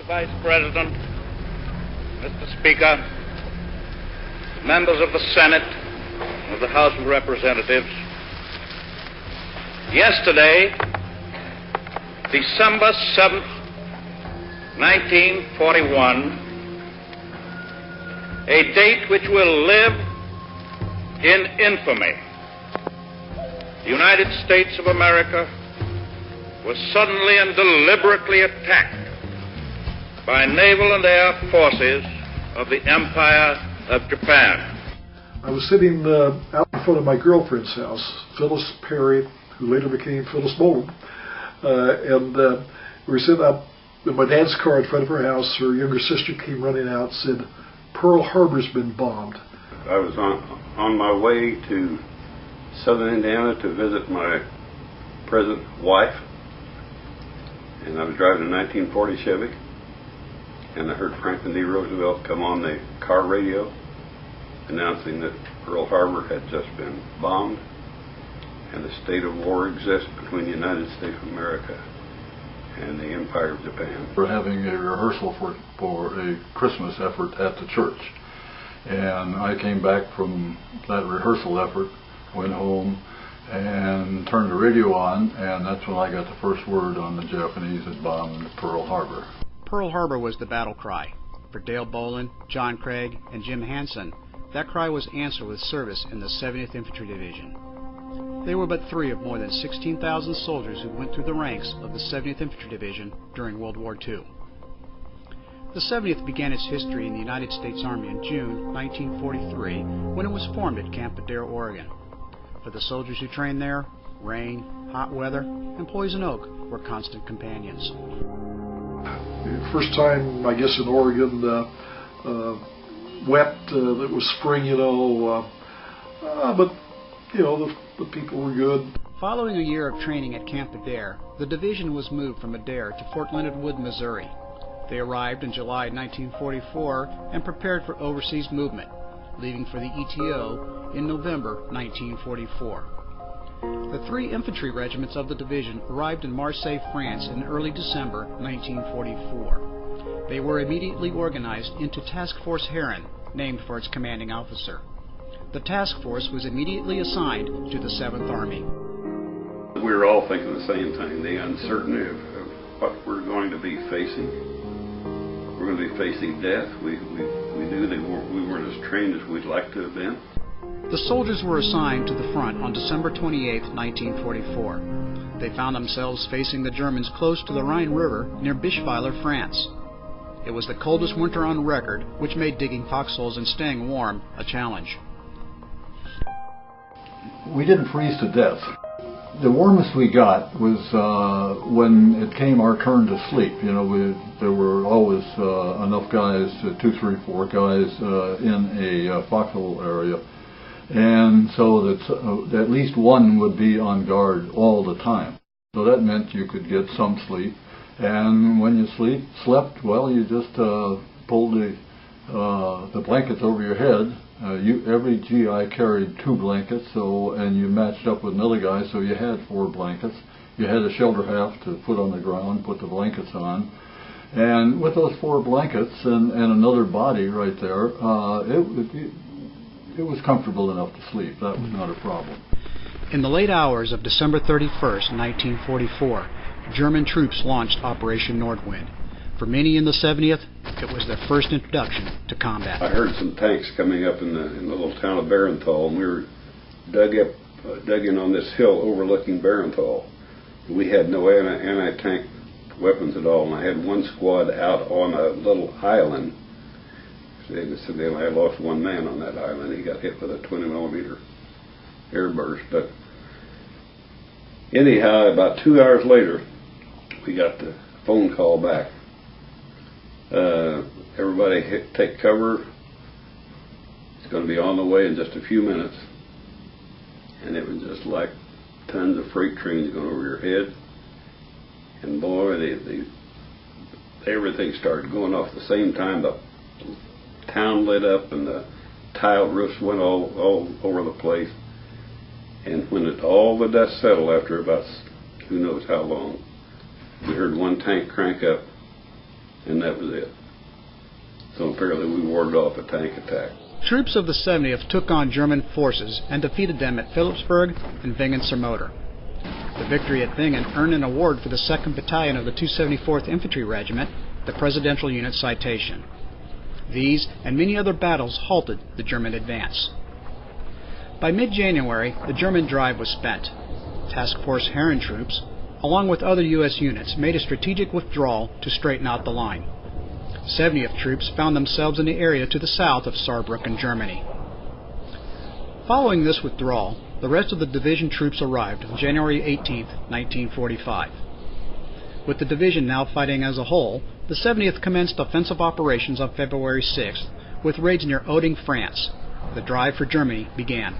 Mr. Vice President, Mr. Speaker, members of the Senate, of the House of Representatives, yesterday, December 7th, 1941, a date which will live in infamy, the United States of America was suddenly and deliberately attacked by naval and air forces of the Empire of Japan. I was sitting out in front of my girlfriend's house, Phyllis Perry, who later became Phyllis Bolin, and we were sitting up in my dad's car in front of her house. Her younger sister came running out and said, "Pearl Harbor's been bombed." I was on my way to southern Indiana to visit my present wife, and I was driving a 1940 Chevy, and I heard Franklin D. Roosevelt come on the car radio announcing that Pearl Harbor had just been bombed and a state of war exists between the United States of America and the Empire of Japan. We're having a rehearsal for a Christmas effort at the church, and I came back from that rehearsal effort, went home and turned the radio on, and that's when I got the first word on the Japanese had bombed Pearl Harbor. Pearl Harbor was the battle cry. For Dale Bolin, John Craig, and Jim Hansen, that cry was answered with service in the 70th Infantry Division. They were but three of more than 16,000 soldiers who went through the ranks of the 70th Infantry Division during World War II. The 70th began its history in the United States Army in June 1943 when it was formed at Camp Adair, Oregon. For the soldiers who trained there, rain, hot weather, and poison oak were constant companions. First time, I guess, in Oregon, wet, it was spring, but, the people were good. Following a year of training at Camp Adair, the division was moved from Adair to Fort Leonard Wood, Missouri. They arrived in July 1944 and prepared for overseas movement, leaving for the ETO in November 1944. The three infantry regiments of the division arrived in Marseille, France in early December 1944. They were immediately organized into Task Force Heron, named for its commanding officer. The task force was immediately assigned to the 7th Army. We were all thinking the same thing, the uncertainty of what we're going to be facing. We're going to be facing death. We knew that we weren't as trained as we'd like to have been. The soldiers were assigned to the front on December 28, 1944. They found themselves facing the Germans close to the Rhine River near Bischweiler, France. It was the coldest winter on record, which made digging foxholes and staying warm a challenge. We didn't freeze to death. The warmest we got was when it came our turn to sleep. There were always enough guys, 2, 3, 4 guys in a foxhole area, and so that at least one would be on guard all the time. So that meant you could get some sleep, and when you slept, well, you just pulled the blankets over your head. Every GI carried 2 blankets, and you matched up with another guy, so you had 4 blankets. You had a shelter half to put on the ground, put the blankets on, and with those 4 blankets and another body right there, it was comfortable enough to sleep. That was not a problem. In the late hours of December 31st, 1944, German troops launched Operation Nordwind. For many in the 70th, it was their first introduction to combat. I heard some tanks coming up in the little town of Barenthal, and we were dug in on this hill overlooking Barenthal. We had no anti-tank weapons at all, and I had one squad out on a little island. They said they only had lost one man on that island. He got hit with a 20-millimeter airburst. But anyhow, about 2 hours later, we got the phone call back. Everybody take cover. It's going to be on the way in just a few minutes. And it was just like tons of freight trains going over your head. And boy, everything started going off at the same time. The town lit up and the tiled roofs went all over the place. And when all the dust settled after about who knows how long, we heard one tank crank up, and and that was it. So apparently we warded off a tank attack. Troops of the 70th took on German forces and defeated them at Philipsburg and Vingen-sur-Moder. The victory at Vingen earned an award for the 2nd Battalion of the 274th Infantry Regiment, the Presidential Unit Citation. These and many other battles halted the German advance. By mid-January, the German drive was spent. Task Force Herren troops, along with other U.S. units, made a strategic withdrawal to straighten out the line. 70th troops found themselves in the area to the south of Saarbrücken, Germany. Following this withdrawal, the rest of the division troops arrived on January 18, 1945. With the division now fighting as a whole, the 70th commenced offensive operations on February 6th, with raids near Oeding, France. The drive for Germany began.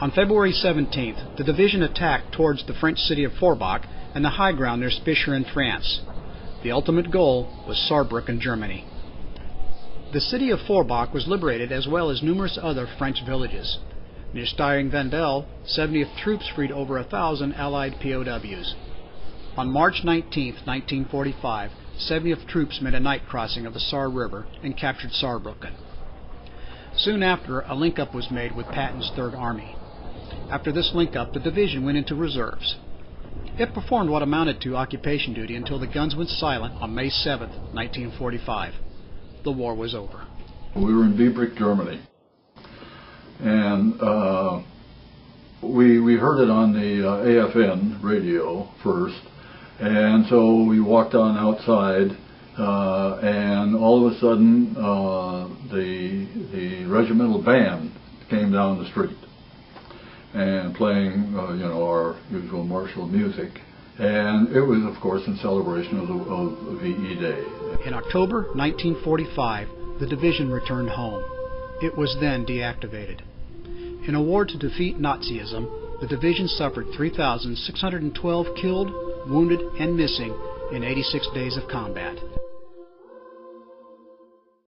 On February 17th, the division attacked towards the French city of Forbach and the high ground near Spicher in France. The ultimate goal was Saarbrücken, Germany. The city of Forbach was liberated as well as numerous other French villages. Near Stiring-Vendel, 70th troops freed over 1,000 Allied POWs. On March 19, 1945, 70th troops made a night crossing of the Saar River and captured Saarbrücken. Soon after, a link-up was made with Patton's Third Army. After this link-up, the division went into reserves. It performed what amounted to occupation duty until the guns went silent on May 7, 1945. The war was over. We were in Biebrich, Germany, and we heard it on the AFN radio first, and so we walked on outside, and all of a sudden the regimental band came down the street and playing our usual martial music, and it was of course in celebration of VE Day. In October 1945, the division returned home. It was then deactivated. In a war to defeat Nazism, the division suffered 3,612 killed, wounded, and missing in 86 days of combat.